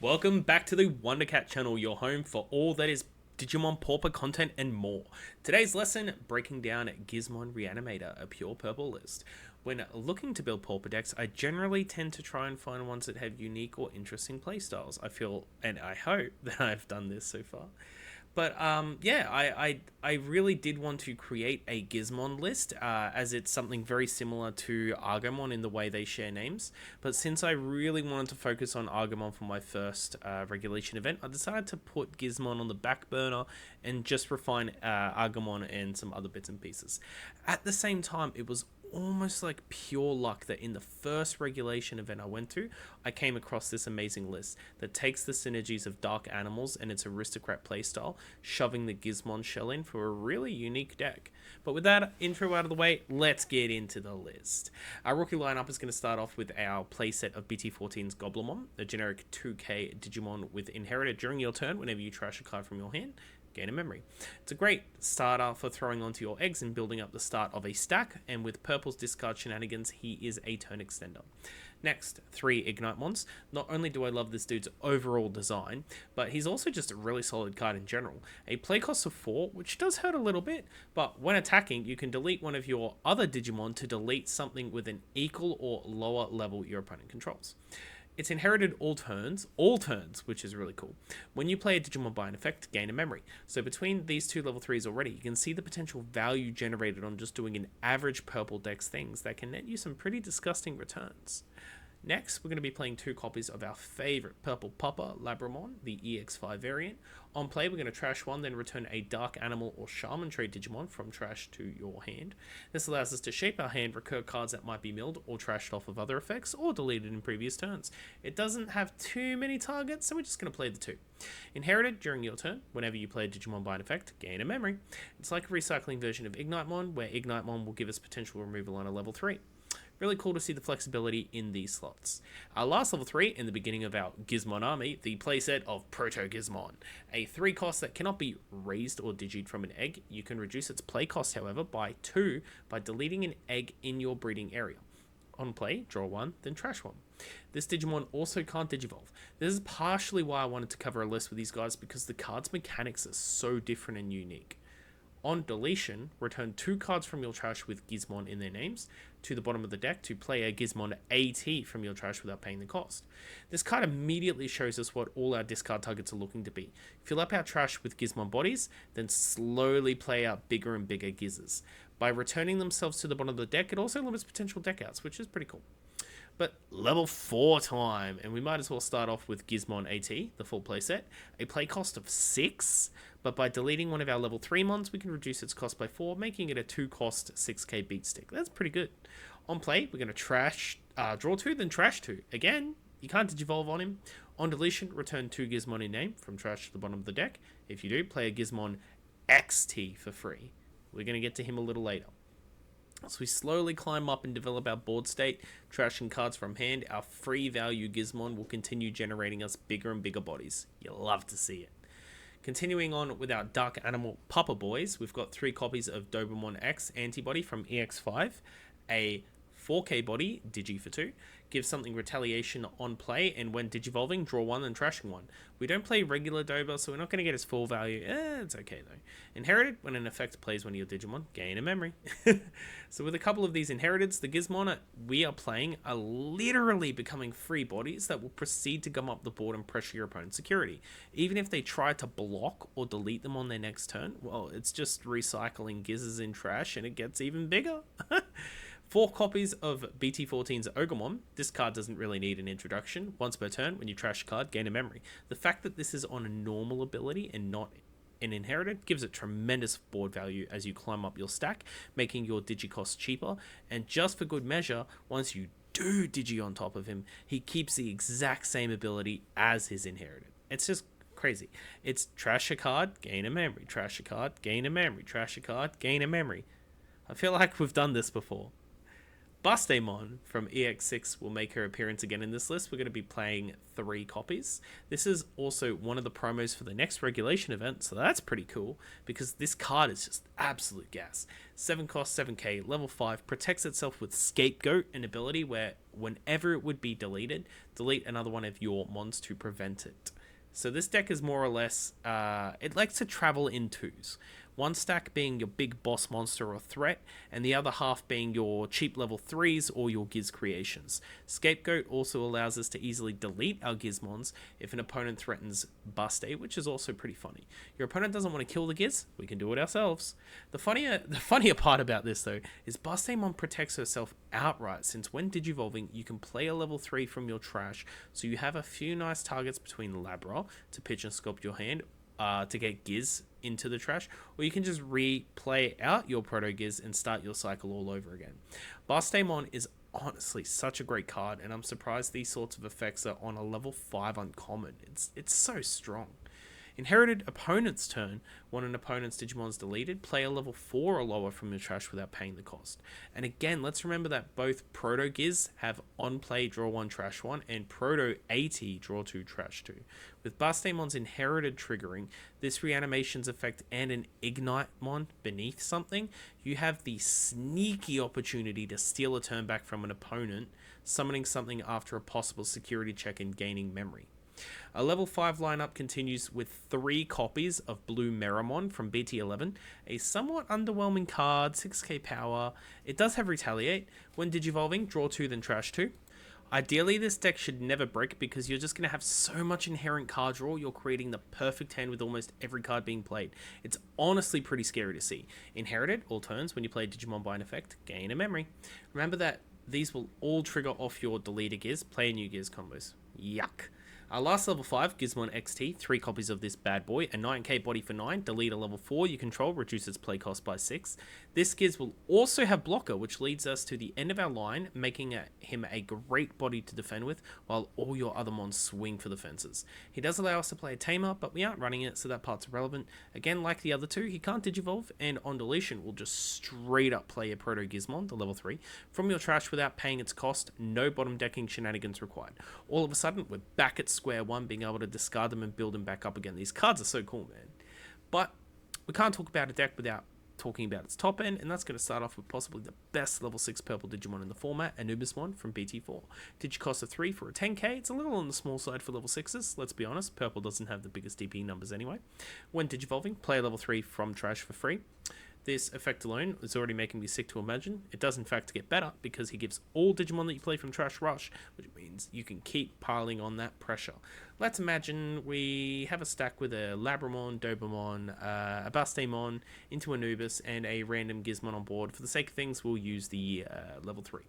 Welcome back to the Wondercat channel, your home for all that is Digimon Pauper content and more. Today's lesson, breaking down Gizmon Reanimator, a pure purple list. When looking to build Pauper decks, I generally tend to try and find ones that have unique or interesting playstyles. I feel, and I hope, that I've done this so far. But yeah, I really did want to create a Gizmon list, as it's something very similar to Argomon in the way they share names. But since I really wanted to focus on Argomon for my first regulation event, I decided to put Gizmon on the back burner and just refine Argomon and some other bits and pieces. At the same time, it was almost like pure luck that in the first regulation event I went to, I came across this amazing list that takes the synergies of Dark Animals and its Aristocrat playstyle, shoving the Gizmon shell in for a really unique deck. But with that intro out of the way, let's get into the list. Our rookie lineup is going to start off with our playset of BT14's Goblimon, a generic 2k Digimon with inherited during your turn whenever you trash a card from your hand. Gain a memory. It's a great starter for throwing onto your eggs and building up the start of a stack, and with Purple's discard shenanigans, he is a turn extender. Next, 3 Ignitemons. Not only do I love this dude's overall design, but he's also just a really solid card in general. A play cost of 4, which does hurt a little bit, but when attacking, you can delete one of your other Digimon to delete something with an equal or lower level your opponent controls. It's inherited all turns, which is really cool. When you play a Digimon by an effect, gain a memory. So between these two level 3s already, you can see the potential value generated on just doing an average purple deck's things that can net you some pretty disgusting returns. Next, we're going to be playing 2 copies of our favourite purple Pauper, Labramon, the EX5 variant. On play, we're going to trash one, then return a Dark Animal or Shaman Trade Digimon from trash to your hand. This allows us to shape our hand, recur cards that might be milled or trashed off of other effects or deleted in previous turns. It doesn't have too many targets, so we're just going to play the 2. Inherited during your turn, whenever you play a Digimon by an effect, gain a memory. It's like a recycling version of Ignitemon, where Ignitemon will give us potential removal on a level 3. Really cool to see the flexibility in these slots. Our last level 3 in the beginning of our Gizmon army, the playset of Proto Gizmon. A 3 cost that cannot be raised or digied from an egg. You can reduce its play cost, however, by 2 by deleting an egg in your breeding area. On play, draw 1, then trash 1. This Digimon also can't digivolve. This is partially why I wanted to cover a list with these guys, because the card's mechanics are so different and unique. On deletion, return 2 cards from your trash with Gizmon in their names to the bottom of the deck to play a Gizmon AT from your trash without paying the cost. This card immediately shows us what all our discard targets are looking to be. Fill up our trash with Gizmon bodies, then slowly play out bigger and bigger Gizzes. By returning themselves to the bottom of the deck, it also limits potential deck outs, which is pretty cool. But level 4 time, and we might as well start off with Gizmon AT, the full playset. A play cost of 6, but by deleting one of our level 3 mons, we can reduce its cost by 4, making it a 2 cost 6k beat stick. That's pretty good. On play, we're going to draw 2, then trash 2. Again, you can't digivolve on him. On deletion, return 2 Gizmon in name from trash to the bottom of the deck. If you do, play a Gizmon XT for free. We're going to get to him a little later. As we slowly climb up and develop our board state, trashing cards from hand, our free value Gizmon will continue generating us bigger and bigger bodies. You'll love to see it. Continuing on with our Dark Animal Pauper boys, we've got 3 copies of Dobermon X Antibody from EX5, a 4k body, Digi for 2, gives something retaliation on play, and when digivolving, draw 1 and trashing 1. We don't play regular Dober, so we're not going to get his full value. It's okay though. Inherited, when an effect plays one of your Digimon, gain a memory. So with a couple of these inheriteds, the Gizmon we are playing are literally becoming free bodies that will proceed to gum up the board and pressure your opponent's security. Even if they try to block or delete them on their next turn, well, it's just recycling Gizzes in trash and it gets even bigger. 4 copies of BT14's Ogomon. This card doesn't really need an introduction. Once per turn, when you trash a card, gain a memory. The fact that this is on a normal ability and not an inherited gives it tremendous board value as you climb up your stack, making your digi cost cheaper. And just for good measure, once you do digi on top of him, he keeps the exact same ability as his inherited. It's just crazy. It's trash a card, gain a memory. Trash a card, gain a memory. Trash a card, gain a memory. I feel like we've done this before. Bustamon from EX6 will make her appearance again in this list. We're going to be playing 3 copies. This is also one of the promos for the next regulation event, so that's pretty cool because this card is just absolute gas. 7 cost, 7k, level 5, protects itself with Scapegoat, an ability where whenever it would be deleted, delete another one of your mons to prevent it. So this deck is more or less, it likes to travel in twos. One stack being your big boss monster or threat, and the other half being your cheap level 3s or your Giz creations. Scapegoat also allows us to easily delete our Gizmons if an opponent threatens Buste, which is also pretty funny. Your opponent doesn't want to kill the Giz, we can do it ourselves. The funnier part about this though is Bustamon protects herself outright, since when digivolving you can play a level 3 from your trash, so you have a few nice targets between Labra to pitch and sculpt your hand to get Giz into the trash, or you can just replay out your Proto Giz and start your cycle all over again. Bustamon is honestly such a great card, and I'm surprised these sorts of effects are on a level 5 uncommon. It's so strong. Inherited opponent's turn. When an opponent's Digimon's deleted, play a level 4 or lower from your trash without paying the cost. And again, let's remember that both Proto Giz have on play draw 1 trash 1 and Proto AT draw 2 trash 2. With Bustamon's inherited triggering, this reanimation's effect and an Ignite Mon beneath something, you have the sneaky opportunity to steal a turn back from an opponent, summoning something after a possible security check and gaining memory. A level 5 lineup continues with 3 copies of Blue Meramon from BT11, a somewhat underwhelming card, 6k power. It does have Retaliate. When digivolving, draw 2 then trash 2. Ideally, this deck should never break because you're just going to have so much inherent card draw, you're creating the perfect hand with almost every card being played. It's honestly pretty scary to see. Inherited, all turns, when you play Digimon by an effect, gain a memory. Remember that these will all trigger off your deleter Giz, play new Giz combos. Yuck. Our last level 5, Gizmon XT, 3 copies of this bad boy, a 9k body for 9, delete a level 4 you control, reduce its play cost by 6. This Giz will also have blocker, which leads us to the end of our line, making him a great body to defend with, while all your other mons swing for the fences. He does allow us to play a tamer, but we aren't running it, so that part's irrelevant. Again, like the other two, he can't digivolve, and on deletion, will just straight up play a Proto Gizmon, the level 3, from your trash without paying its cost, no bottom decking shenanigans required. All of a sudden, we're back at square one, being able to discard them and build them back up again. These cards are so cool, man. But we can't talk about a deck without talking about its top end, and that's going to start off with possibly the best level 6 purple Digimon in the format, Anubismon from BT4. Digicost of 3 for a 10k. It's a little on the small side for level 6s, let's be honest. Purple doesn't have the biggest DP numbers anyway. When digivolving, play a level 3 from trash for free. This effect alone is already making me sick to imagine. It does in fact get better because he gives all Digimon that you play from Trash Rush, which means you can keep piling on that pressure. Let's imagine we have a stack with a Labramon, Dobamon, a Bustamon, into Anubis, and a random Gizmon on board. For the sake of things, we'll use the level 3.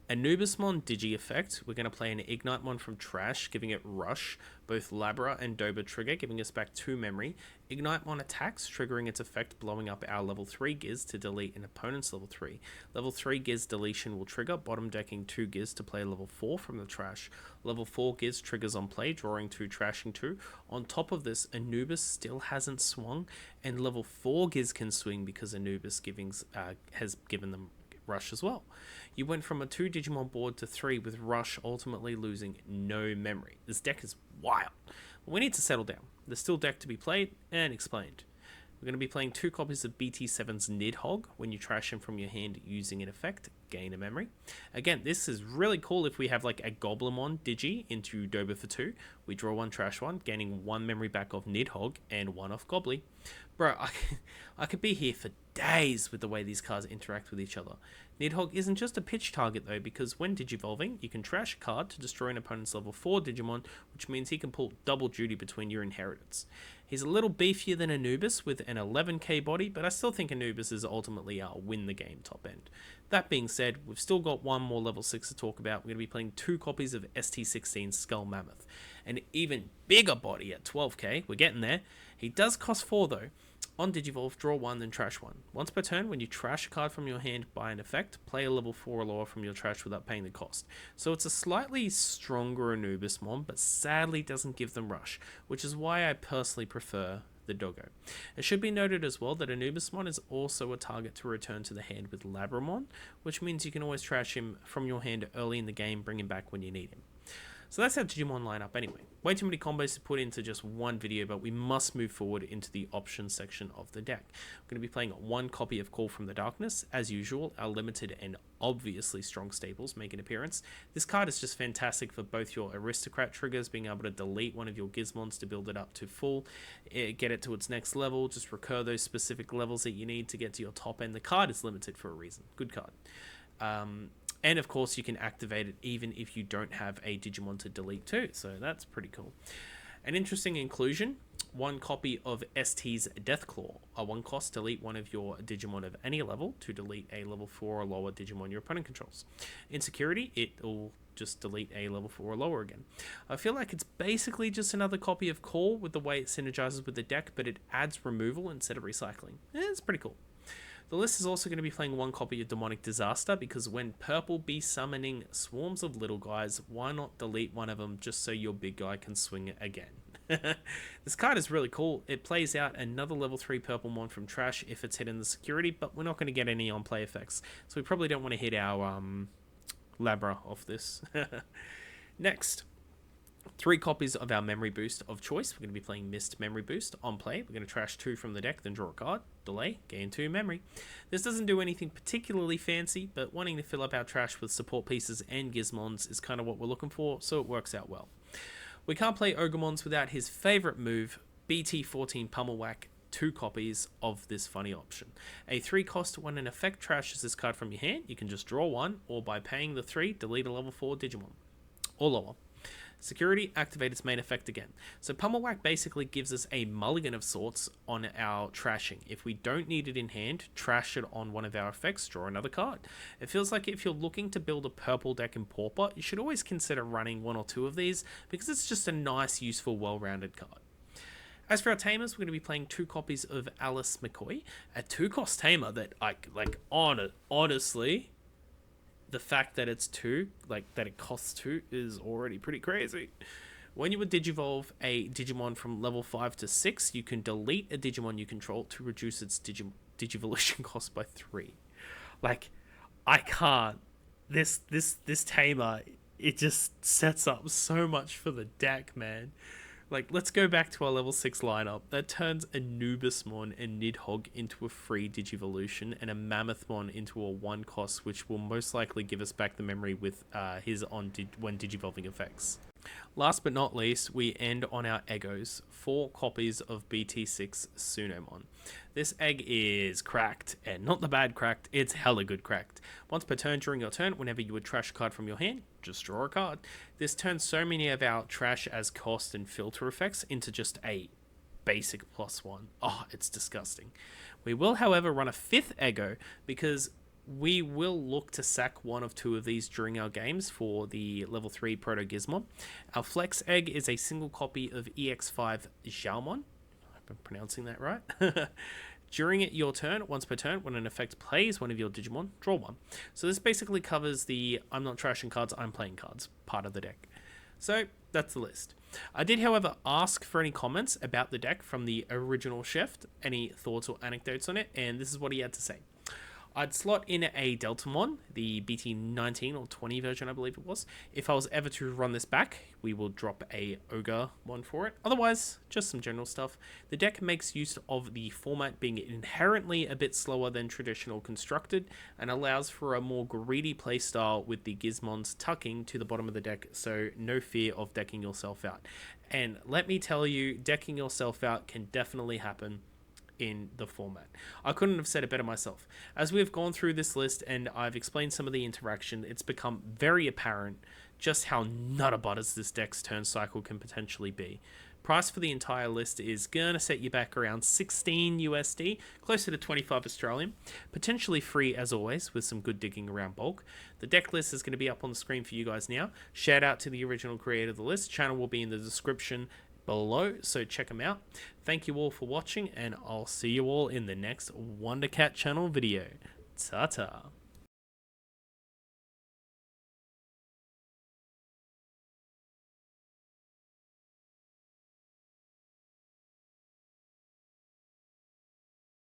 Anubismon Digi effect, we're going to play an Ignitemon from Trash, giving it Rush, both Labra and Doba trigger, giving us back 2 memory. Ignitemon attacks, triggering its effect, blowing up our level 3 Giz to delete an opponent's level 3. Level 3 Giz deletion will trigger, bottom decking 2 Giz to play level 4 from the trash. Level 4 Giz triggers on play, drawing 2, trashing 2. On top of this, Anubis still hasn't swung, and level 4 Giz can swing because Anubis has given them Rush as well. You went from a 2 Digimon board to 3 with Rush ultimately losing no memory. This deck is wild. We need to settle down. There's still deck to be played and explained. We're going to be playing 2 copies of BT7's Nidhogg. When you trash him from your hand using an effect, gain a memory. Again, this is really cool if we have like a Goblimon Digi into Doba for 2. We draw 1, trash 1, gaining 1 memory back of Nidhogg and 1 off Gobly. Bro, I could be here for days with the way these cards interact with each other. Nidhogg isn't just a pitch target though, because when digivolving, you can trash a card to destroy an opponent's level 4 Digimon, which means he can pull double duty between your inheritance. He's a little beefier than Anubis with an 11k body, but I still think Anubis is ultimately our win the game top end. That being said, we've still got one more level 6 to talk about. We're going to be playing 2 copies of ST16 Skull Mammoth. An even bigger body at 12k, we're getting there. He does cost 4 though. On Digivolve, draw 1, then trash 1. Once per turn, when you trash a card from your hand by an effect, play a level 4 or lower from your trash without paying the cost. So it's a slightly stronger Anubismon, but sadly doesn't give them rush, which is why I personally prefer the Doggo. It should be noted as well that Anubismon is also a target to return to the hand with Labramon, which means you can always trash him from your hand early in the game, bring him back when you need him. So that's our Digimon lineup anyway. Way too many combos to put into just one video, but we must move forward into the options section of the deck. We're going to be playing one copy of Call from the Darkness. As usual, our limited and obviously strong staples make an appearance. This card is just fantastic for both your Aristocrat triggers, being able to delete one of your Gizmons to build it up to full, get it to its next level, just recur those specific levels that you need to get to your top end. The card is limited for a reason. Good card. And of course, you can activate it even if you don't have a Digimon to delete too, so that's pretty cool. An interesting inclusion, one copy of ST's Deathclaw. A 1 cost, delete one of your Digimon of any level to delete a level 4 or lower Digimon your opponent controls. In security, it will just delete a level 4 or lower again. I feel like it's basically just another copy of Call with the way it synergizes with the deck, but it adds removal instead of recycling. It's pretty cool. The list is also going to be playing one copy of Demonic Disaster, because when purple be summoning swarms of little guys, why not delete one of them just so your big guy can swing it again? This card is really cool. It plays out another level 3 purple mon from trash if it's hit in the security, but we're not going to get any on play effects, so we probably don't want to hit our Labra off this. Next, 3 copies of our Memory Boost of choice. We're going to be playing Mist Memory Boost on play. We're going to trash 2 from the deck, then draw a card, delay, gain 2 memory. This doesn't do anything particularly fancy, but wanting to fill up our trash with support pieces and Gizmons is kind of what we're looking for, so it works out well. We can't play Ogremons without his favorite move, BT14 Pummel Whack. 2 copies of this funny option. A 3 cost, when an effect trashes this card from your hand, you can just draw 1, or by paying the 3, delete a level 4 Digimon, or lower. Security, activate its main effect again. So Pummel Whack basically gives us a mulligan of sorts on our trashing. If we don't need it in hand, trash it on one of our effects, draw another card. It feels like if you're looking to build a purple deck in Pauper, you should always consider running 1 or 2 of these, because it's just a nice, useful, well-rounded card. As for our tamers, we're going to be playing 2 copies of Alice McCoy, a 2-cost tamer that honestly, the fact that it's 2, that it costs 2, is already pretty crazy. When you would Digivolve a Digimon from level 5 to 6, you can delete a Digimon you control to reduce its Digivolution cost by 3. I can't. This tamer, it just sets up so much for the deck, man. Let's go back to our level 6 lineup. That turns a Anubismon and Nidhogg into a free Digivolution, and a Mammothmon into a 1 cost, which will most likely give us back the memory with his when Digivolving effects. Last but not least, we end on our Eggos, 4 copies of BT6 Sunomon. This egg is cracked, and not the bad cracked, it's hella good cracked. Once per turn during your turn, whenever you would trash a card from your hand, just draw a card. This turns so many of our trash as cost and filter effects into just a basic +1. Oh, it's disgusting. We will, however, run a 5th Eggo, because we will look to sack 1 of 2 of these during our games for the level 3 Proto Gizmon. Our Flex Egg is a single copy of EX5 Xiaomon. I hope I'm pronouncing that right. During your turn, once per turn, when an effect plays one of your Digimon, draw 1. So this basically covers the I'm not trashing cards, I'm playing cards part of the deck. So that's the list. I did, however, ask for any comments about the deck from the original chef, any thoughts or anecdotes on it, and this is what he had to say. I'd slot in a Deltamon, the BT19 or 20 version, I believe it was. If I was ever to run this back, we will drop a Ogre one for it. Otherwise, just some general stuff. The deck makes use of the format being inherently a bit slower than traditional constructed, and allows for a more greedy playstyle with the Gizmons tucking to the bottom of the deck, so no fear of decking yourself out. And let me tell you, decking yourself out can definitely happen in the format. I couldn't have said it better myself. As we've gone through this list and I've explained some of the interaction, it's become very apparent just how nutter-butters this deck's turn cycle can potentially be. Price for the entire list is gonna set you back around 16 USD, closer to 25 Australian, potentially free as always with some good digging around bulk. The deck list is going to be up on the screen for you guys now. Shout out to the original creator of the list. Channel will be in the description below, so check them out. Thank you all for watching, and I'll see you all in the next Wonder Cat channel video. Ta-ta.